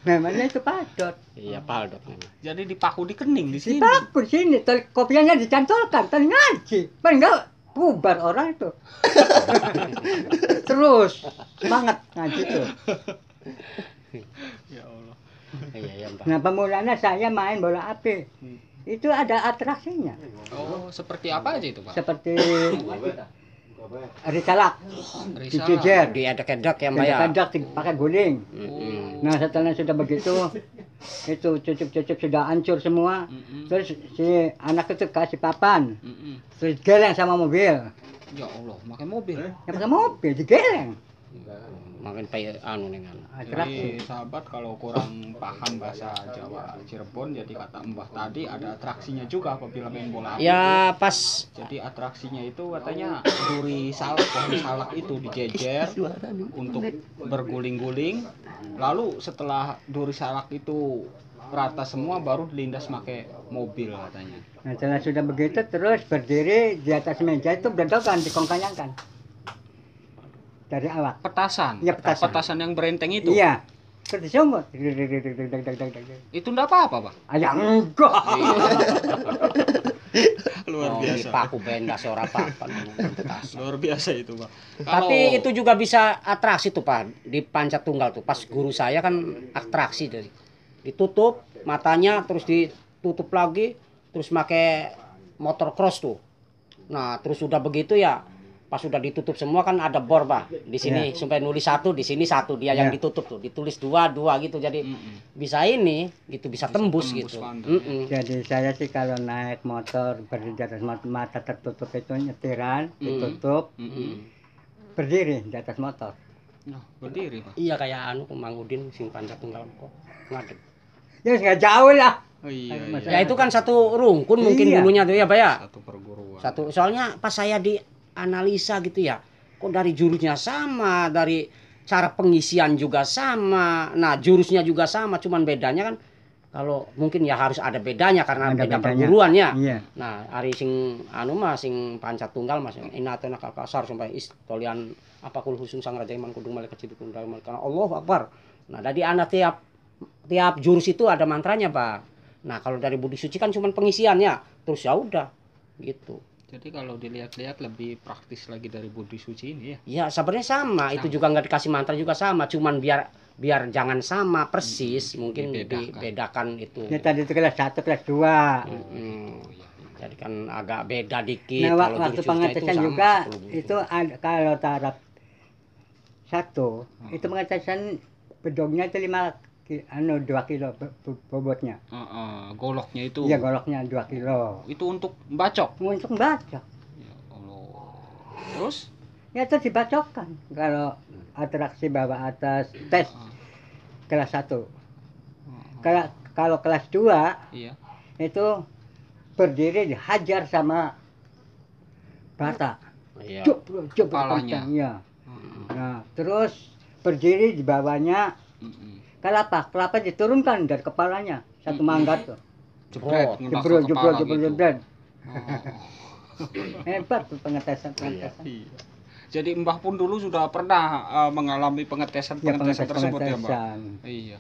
Namanya itu padot.
Iya, Paldot memang.
Jadi dipaku di kening di
Di
sini.
paku di sini, terus kopiannya dicantolkan, terus ngaji. Paling enggak bubar orang itu. Terus semangat ngaji tuh.
Ya Allah.
Iya, Mbak.
Nah, pemulanya saya main bola api. Itu ada atraksinya.
Oh, seperti apa aja itu, Pak?
Seperti risalak,
Risala.
dijejer,
Diedek-edek ya, Mbak ya.
kadang pakai guling.
Mm-mm.
Nah, setelah sudah begitu, itu cucuk-cucuk sudah hancur semua.
Mm-mm.
Terus si anak itu kasih papan,
Mm-mm.
terus geleng sama mobil.
Ya Allah, pakai mobil.
Ya pakai mobil, digeleng.
Makin pay anu nih kan.
Atraksi.
Jadi sahabat kalau kurang paham bahasa Jawa Cirebon, jadi kata Mbah tadi ada atraksinya juga apabila main bola api.
Ya pas
Jadi atraksinya itu katanya duri salak, pohon salak itu dijejer untuk berguling-guling. Lalu setelah duri salak itu rata semua baru dilindas pakai mobil katanya.
Nah, setelah sudah begitu terus berdiri di atas meja itu berdokan, dikongkanyangkan. Dari awak.
Petasan.
Iya, petasan.
Petasan yang berenteng itu.
Iya. Terus disungut.
Itu enggak apa-apa, Pak.
Ayah enggak.
Luar
oh,
biasa.
dipaku bendas ora apa-apa.
Luar biasa itu, Pak.
Tapi itu juga bisa atraksi tuh Pak di Pancatunggal tuh. Pas guru saya kan atraksi dari ditutup matanya terus ditutup lagi terus pakai motor cross tuh. Nah, terus sudah begitu ya pas sudah ditutup semua kan ada bor Pak. Di sini sampai nulis satu, di sini satu dia yang ditutup tuh. Ditulis dua gitu jadi bisa ini gitu bisa tembus gitu.
Jadi saya sih kalau naik motor berdiri di atas mata tertutup itu nyetiran, ditutup, berdiri di atas motor.
Nah, berdiri, Pak.
Iya kayak anu Mang Udin sing Pancatunggal kok ngadeg.
Ya nggak jauh lah.
Oh, iya,
Ada
iya.
masalah.
Ya itu kan satu rungkun mungkin
Iya.
dulunya tuh ya Pak ya.
Satu perguruan.
Satu soalnya pas saya dianalisa gitu ya, kok dari jurusnya sama, dari cara pengisian juga sama. Nah, jurusnya juga sama, cuman bedanya kan kalau mungkin ya harus ada bedanya karena
Ada
beda
bedanya.
perguruan ya.
Iya.
Nah, ari sing anu mah sing panca tunggal mas inatena kasar sampai istolian apa kul husung sang raja iman kudung malaikat cidukun dalam karena Allahu Akbar. Nah, dari anak tiap jurus itu ada mantranya, Pak. Nah, kalau dari budi suci kan cuma pengisiannya. Terus ya udah gitu.
Jadi kalau dilihat-lihat lebih praktis lagi dari budi suci ini ya.
Ya, sebenarnya sama. Itu juga nggak dikasih mantra juga sama, cuman biar jangan sama persis, mungkin dibedakan itu.
Ya tadi itu kelas 1, kelas 2.
Jadi kan agak beda dikit.
Nah,
kalau
waktu
jurus-jurusnya
pengetesan
sama,
juga
10 bungkus.
itu ada kalau taraf 1 itu pengetesan bedognya itu 2 kilo bobotnya.
Goloknya itu.
Iya, goloknya 2 kilo.
Itu untuk bacok.
Untuk baca.
Ya Allah. Terus?
Ya itu dibacokkan kalau atraksi bawah atas tes kelas 1. Kalau kelas 2
Iya.
itu berdiri dihajar sama bata.
Iya.
Jebol
Kepalanya.
kencang, ya. Nah, terus berdiri di bawahnya kelapa diturunkan dari kepalanya satu manggat tuh.
Jebret, ngendak ke
Jebrol
kepala gitu.
jebret.
Oh.
Hebat tuh pengetesan.
Iya. Jadi Mbah pun dulu sudah pernah mengalami pengetesan
Ya,
tersebut ya, Mbak?
pengetesan.
Iya.